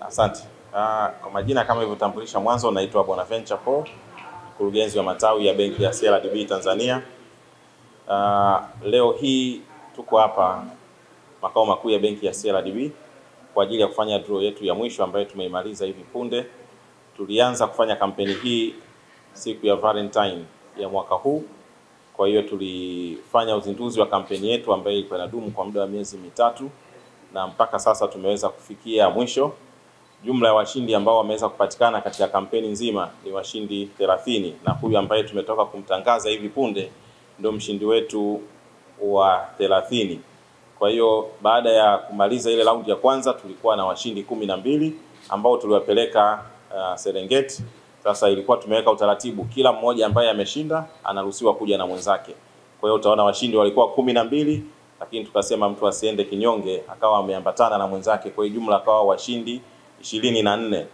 Asante. Kwa majina kama ilivyotambulisha mwanzo, naitwa Bonaventure Paul, mkurugenzi wa matawi ya benki ya CRDB Tanzania. Leo hii tuko hapa makao makuu ya benki ya CRDB kwa ajili ya kufanya draw yetu ya mwisho ambayo tumeimaliza hivi punde. Tulianza kufanya kampeni hii siku ya Valentine ya mwaka huu. Kwa hiyo tulifanya uzinduzi wa kampeni yetu ambayo ilikuwa inadumu kwa muda wa miezi mitatu, na mpaka sasa tumeweza kufikia mwisho. Jumla ya washindi ambao wameweza kupatikana katika kampeni nzima ni washindi 30, na huyu ambaye tumetoka kumtangaza hivi punde ndio mshindi wetu wa 30. Kwa hiyo baada ya kumaliza ile raundi ya kwanza tulikuwa na washindi 12 ambao tuliwapeleka Serengeti. Sasa ilikuwa tumeweka utaratibu, kila mmoja ambaye ameshinda anaruhusiwa kuja na mwenzake. Kwa hiyo utaona washindi walikuwa 12, lakini tukasema mtu asiende kinyonge akawa ameambatana na mwenzake. Kwa hiyo jumla akawa washindi 24.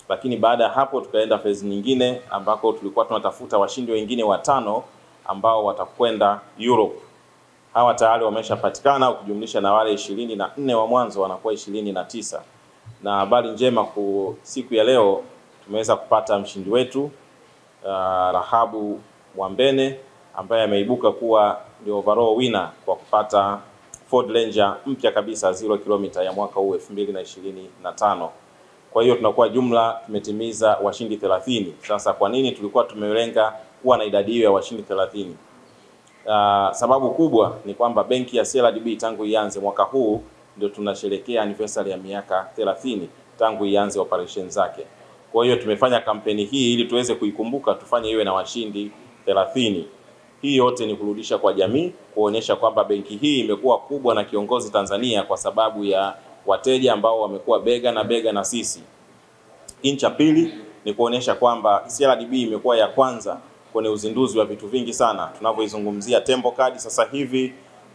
Lakini baada ya hapo tukaenda phase nyingine ambako tulikuwa tunatafuta washindi wengine 5 ambao watakwenda Europe. Hawa tayari wameshapatikana, ukijumlisha na wale 24 wa mwanzo wanakuwa 29. Na habari njema kwa siku ya leo, tumeweza kupata mshindi wetu Rahabu Mwambene ambaye ameibuka kuwa ndio overall winner kwa kupata Ford Ranger mpya kabisa 0 km ya mwaka huu 2025. Kwa hiyo tunakuwa jumla tumetimiza washindi 30. Sasa kwa nini tulikuwa tumelenga kuwa na idadi hiyo ya washindi 30? Sababu kubwa ni kwamba benki ya CRDB tangu ianze mwaka huu ndio tunasherehekea anniversary ya miaka 30 tangu ianze operation zake. Kwa hiyo tumefanya kampeni hii ili tuweze kuikumbuka, tufanye iwe na washindi 30. Hii yote ni kurudisha kwa jamii, kuonyesha kwamba benki hii imekuwa kubwa na kiongozi Tanzania kwa sababu ya wateja ambao wamekuwa bega na bega na sisi. Incha pili ni kuonyesha kwamba CRDB imekuwa ya kwanza kwenye uzinduzi wa vitu vingi sana. Tunavyoizungumzia Tembo Card sasa hivi,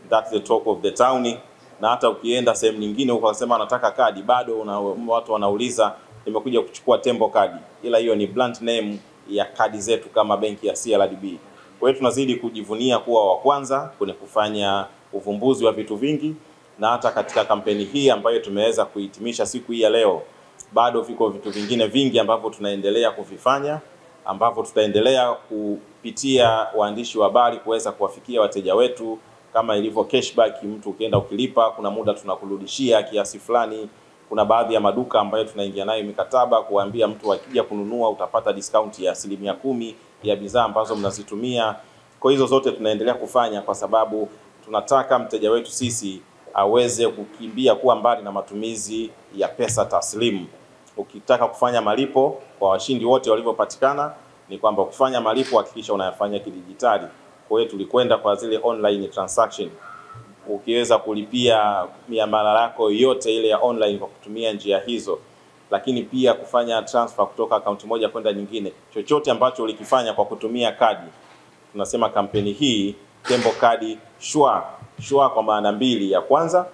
that's the talk of the town, na hata ukienda sehemu nyingine ukasema nataka kadi, bado watu wanauliza nimekuja kuchukua Tembo Card, ila hiyo ni brand name ya kadi zetu kama benki ya CRDB. Kwa hiyo tunazidi kujivunia kuwa wa kwanza kwenye kufanya uvumbuzi wa vitu vingi, na hata katika kampeni hii ambayo tumeweza kuhitimisha siku hii ya leo, bado viko vitu vingine vingi ambavyo tunaendelea kuvifanya, ambavyo tutaendelea kupitia waandishi wa habari kuweza kuwafikia wateja wetu, kama ilivyo cashback. Mtu ukienda ukilipa kuna muda tunakurudishia kiasi fulani. Kuna baadhi ya maduka ambayo tunaingia nayo mikataba kuambia mtu akija kununua utapata discount ya 10% ya bidhaa ambazo mnazitumia. Kwa hizo zote tunaendelea kufanya kwa sababu tunataka mteja wetu sisi aweze kukimbia kuwa mbali na matumizi ya pesa taslimu. Ukitaka kufanya malipo kwa washindi wote walivyopatikana, ni kwamba kufanya malipo hakikisha unayafanya kidijitali. Kwa hiyo tulikwenda kwa zile online transaction. Ukiweza kulipia miamala yako yote ile ya online kwa kutumia njia hizo, lakini pia kufanya transfer kutoka akaunti moja kwenda nyingine, chochote ambacho ulikifanya kwa kutumia kadi, tunasema kampeni hii Tembo Card Shua kwa maana mbili. Ya kwanza,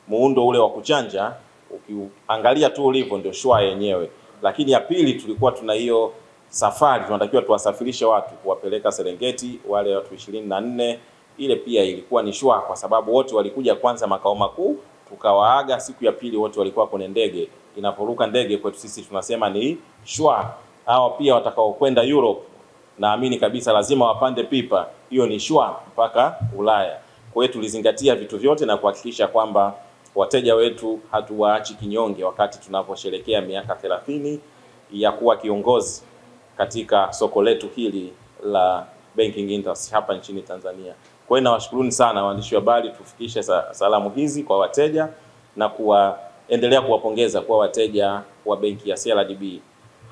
muundo ule wa kuchanja, ukiangalia tu ulivyo ndio Shua yenyewe. Lakini ya pili, tulikuwa tuna hiyo safari, tunatakiwa tuwasafirishe watu kuwapeleka Serengeti, wale watu 24. Ile pia ilikuwa ni Shua kwa sababu wote walikuja kwanza makao makuu, tukawaaga siku ya pili wote walikuwa kwenye ndege. Inaporuka ndege kwetu sisi tunasema ni Shua. Hao pia watakao kwenda Europe, naamini kabisa lazima wapande pipa, hiyo ni Shua mpaka Ulaya. Kwa hiyo tulizingatia vitu vyote na kuhakikisha kwamba wateja wetu hatuwaachi kinyonge wakati tunaposherehekea miaka 30 ya kuwa kiongozi katika soko letu hili la banking industry hapa nchini Tanzania. Kwa hiyo nawashukuruni sana waandishi wa habari, tufikishe salamu hizi kwa wateja na kuendelea kuwapongeza kwa wateja wa benki ya CRDB.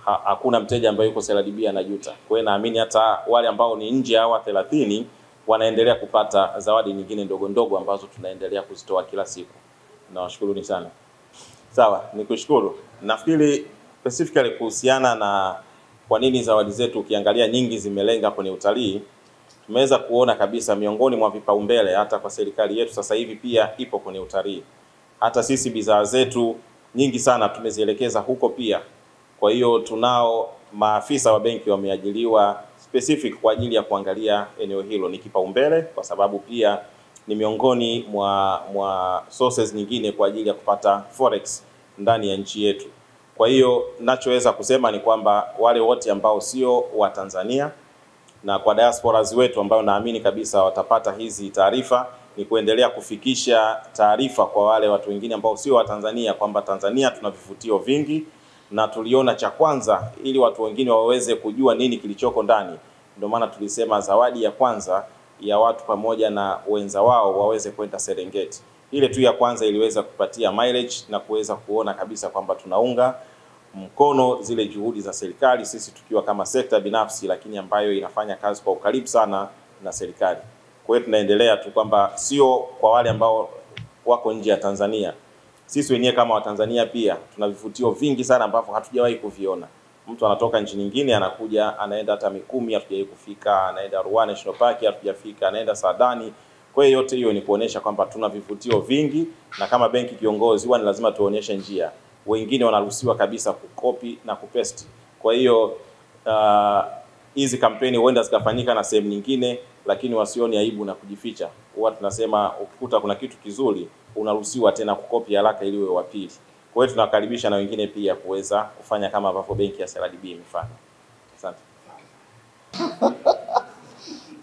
Hakuna mteja ambaye yuko CRDB anajuta. Kwa hiyo naamini hata wale ambao ni nje hawa 30 wanaendelea kupata zawadi nyingine ndogo ndogo ambazo tunaendelea kuzitoa kila siku. Nawashukuruni sana. Sawa, nikushukuru. Nafikiri specifically kuhusiana na kwa nini zawadi zetu ukiangalia nyingi zimelenga kwenye utalii, tumeweza kuona kabisa miongoni mwa vipaumbele hata kwa serikali yetu sasa hivi pia ipo kwenye utalii. Hata sisi bidhaa zetu nyingi sana tumezielekeza huko pia. Kwa hiyo tunao maafisa wa benki wameajiriwa specific kwa ajili ya kuangalia eneo hilo, ni kipaumbele kwa sababu pia ni miongoni mwa sources nyingine kwa ajili ya kupata forex ndani ya nchi yetu. Kwa hiyo ninachoweza kusema ni kwamba wale wote ambao sio wa Tanzania na kwa diasporas wetu ambao naamini kabisa watapata hizi taarifa, ni kuendelea kufikisha taarifa kwa wale watu wengine ambao sio wa Tanzania kwamba Tanzania tuna vivutio vingi na tuliona cha kwanza ili watu wengine waweze kujua nini kilichoko ndani. Ndio maana tulisema zawadi ya kwanza ya watu pamoja na wenza wao waweze kwenda Serengeti. Ile tu ya kwanza iliweza kupatia mileage na kuweza kuona kabisa kwamba tunaunga mkono zile juhudi za serikali, sisi tukiwa kama sekta binafsi lakini ambayo inafanya kazi kwa ukaribu sana na serikali. Kwa hiyo tunaendelea tu kwamba sio kwa wale ambao wako nje ya Tanzania. Sisi wenyewe kama Watanzania pia tuna vivutio vingi sana ambavyo hatujawahi kuviona. Mtu anatoka nchi nyingine anakuja, anaenda hata Mikumi hatujawahi kufika, anaenda Ruaha National Park hatujafika, anaenda Saadani. Kwa hiyo yote hiyo ni kuonesha kwamba tuna vivutio vingi, na kama benki kiongozi huwa ni lazima tuonyeshe njia. Wengine wanaruhusiwa kabisa kukopi na kupesti. Kwa hiyo hizi kampeni huenda zikafanyika na sehemu nyingine, lakini wasioni aibu na kujificha. Huwa tunasema ukikuta kuna kitu kizuri unaruhusiwa tena kukopi haraka ili uwe wa pili. Kwa hiyo tunakaribisha na wengine pia kuweza kufanya kama ambavyo benki ya CRDB imefanya. Asante.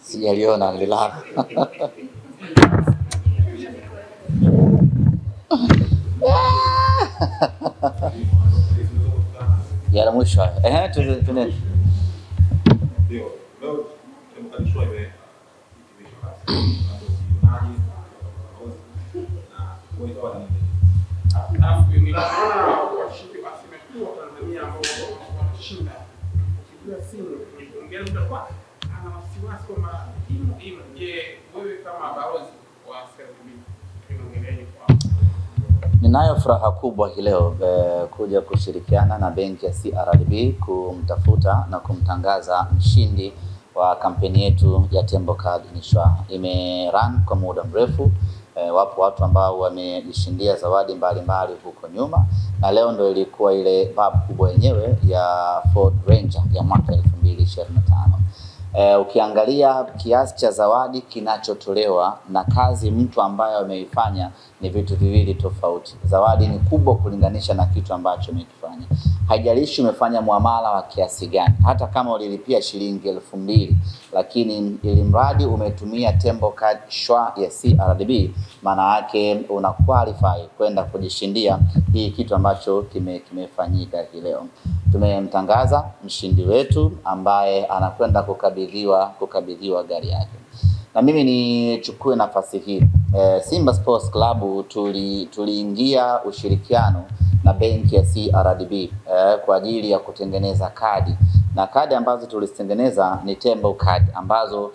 Sijaliona lilala. Ya la mwisho. Tuende. Ndio. Leo tumekadishwa hivi. Ninayo furaha kubwa hii leo kuja kushirikiana na benki ya CRDB kumtafuta na kumtangaza mshindi wa kampeni yetu ya Tembo Card Insure. Imerun kwa muda mrefu. Wapo watu ambao wamejishindia zawadi mbalimbali huko nyuma, na leo ndio ilikuwa ile babu kubwa yenyewe ya Ford Ranger ya mwaka 2025. Ukiangalia kiasi cha zawadi kinachotolewa na kazi mtu ambaye ameifanya ni vitu viwili tofauti. Zawadi ni kubwa kulinganisha na kitu ambacho umekifanya. Haijalishi umefanya muamala wa kiasi gani, hata kama ulilipia shilingi 2,000, lakini ili mradi umetumia Tembo Card Insure ya CRDB, maana yake una qualify kwenda kujishindia hii kitu ambacho kimefanyika hii leo. Tumemtangaza mshindi wetu ambaye anakwenda kukabidhiwa gari yake. Na mimi nichukue nafasi hii. Simba Sports Club tuliingia ushirikiano na benki ya CRDB kwa ajili ya kutengeneza kadi. Na kadi ambazo tulizitengeneza ni Tembo Card ambazo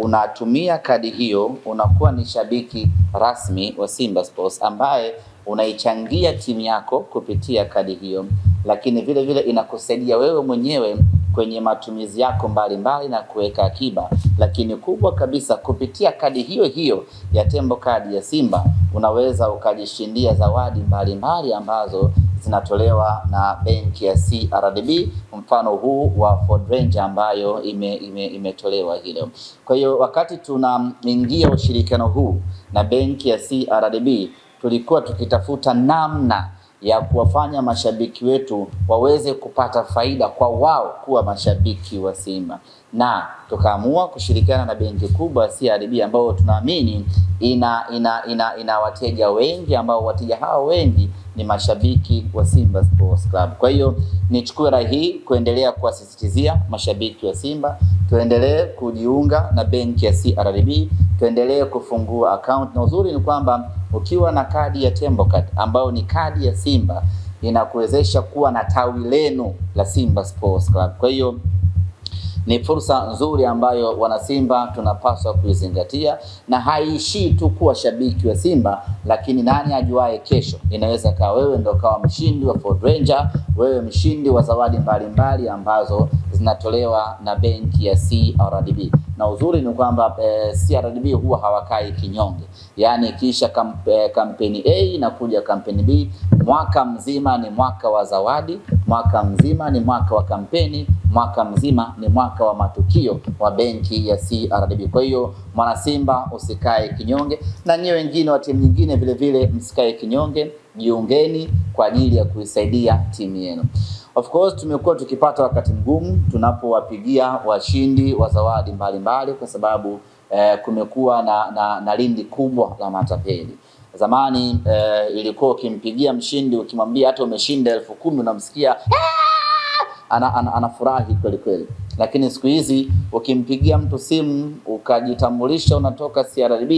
unatumia kadi hiyo unakuwa ni shabiki rasmi wa Simba Sports ambaye unaichangia timu yako kupitia kadi hiyo, lakini vile vile inakusaidia wewe mwenyewe kwenye matumizi yako mbalimbali na kuweka akiba. Lakini kubwa kabisa, kupitia kadi hiyo hiyo ya Tembo Card ya Simba unaweza ukajishindia zawadi mbalimbali ambazo zinatolewa na benki ya CRDB, mfano huu wa Ford Ranger ambayo imetolewa hilo. Kwa hiyo wakati tunaingia ushirikiano huu na benki ya CRDB, tulikuwa tukitafuta namna ya kuwafanya mashabiki wetu waweze kupata faida kwa wao kuwa mashabiki wa Simba, na tukaamua kushirikiana na benki kubwa ya CRDB ambao tunaamini ina wateja wengi, ambao wateja hao wengi ni mashabiki wa Simba Sports Club. Kwa hiyo nichukue rai hii kuendelea kuwasisitizia mashabiki wa Simba tuendelee kujiunga na benki ya CRDB, tuendelee kufungua account. Na uzuri ni kwamba ukiwa na kadi ya Tembo Card ambayo ni kadi ya Simba, inakuwezesha kuwa na tawi lenu la Simba Sports Club. Kwa hiyo ni fursa nzuri ambayo wanasimba tunapaswa kuizingatia, na haiishii tu kuwa shabiki wa Simba, lakini nani ajuae kesho inaweza kawa wewe ndio kawa mshindi wa Ford Ranger, wewe mshindi wa zawadi mbalimbali ambazo zinatolewa na benki ya CRDB. Na uzuri ni kwamba CRDB huwa hawakai kinyonge. Yaani kisha kampeni A na kuja kampeni B, mwaka mzima ni mwaka wa zawadi, mwaka mzima ni mwaka wa kampeni, mwaka mzima ni mwaka wa matukio wa benki ya CRDB. Kwa hiyo mwana Simba usikae kinyonge, na nyinyi wengine wa timu nyingine vile vile msikae kinyonge, jiungeni kwa ajili ya kuisaidia timu yenu. Of course tumekuwa tukipata wakati mgumu tunapowapigia washindi wa zawadi mbalimbali kwa sababu kumekuwa na lindi kubwa la matapeli. Zamani ilikuwa ukimpigia mshindi ukimwambia hata umeshinda 10,000 unamsikia anafurahi kweli kweli. Lakini siku hizi ukimpigia mtu simu ukajitambulisha unatoka CRDB,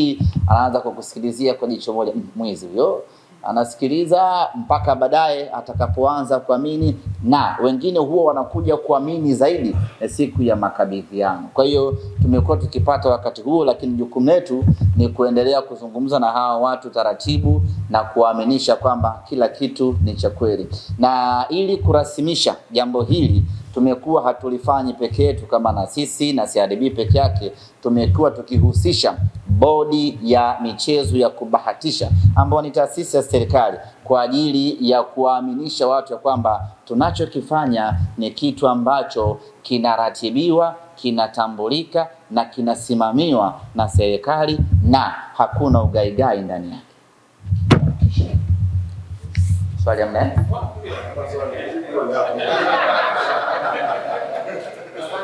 anaanza kukusikilizia kwa jicho moja, mwizi huyo. Anasikiliza mpaka baadaye atakapoanza kuamini, na wengine huwa wanakuja kuamini zaidi siku ya makabidhiano. Kwa hiyo tumekuwa tukipata wakati huo, lakini jukumu letu ni kuendelea kuzungumza na hawa watu taratibu na kuaminisha kwamba kila kitu ni cha kweli. Na ili kurasimisha jambo hili tumekuwa hatulifanyi peke yetu kama na sisi na CRDB peke yake, tumekuwa tukihusisha bodi ya michezo ya kubahatisha ambao ni taasisi ya serikali kwa ajili ya kuaminisha watu ya kwamba tunachokifanya ni kitu ambacho kinaratibiwa, kinatambulika na kinasimamiwa na serikali na hakuna ugaigai ndani yake. Swali ya mnene?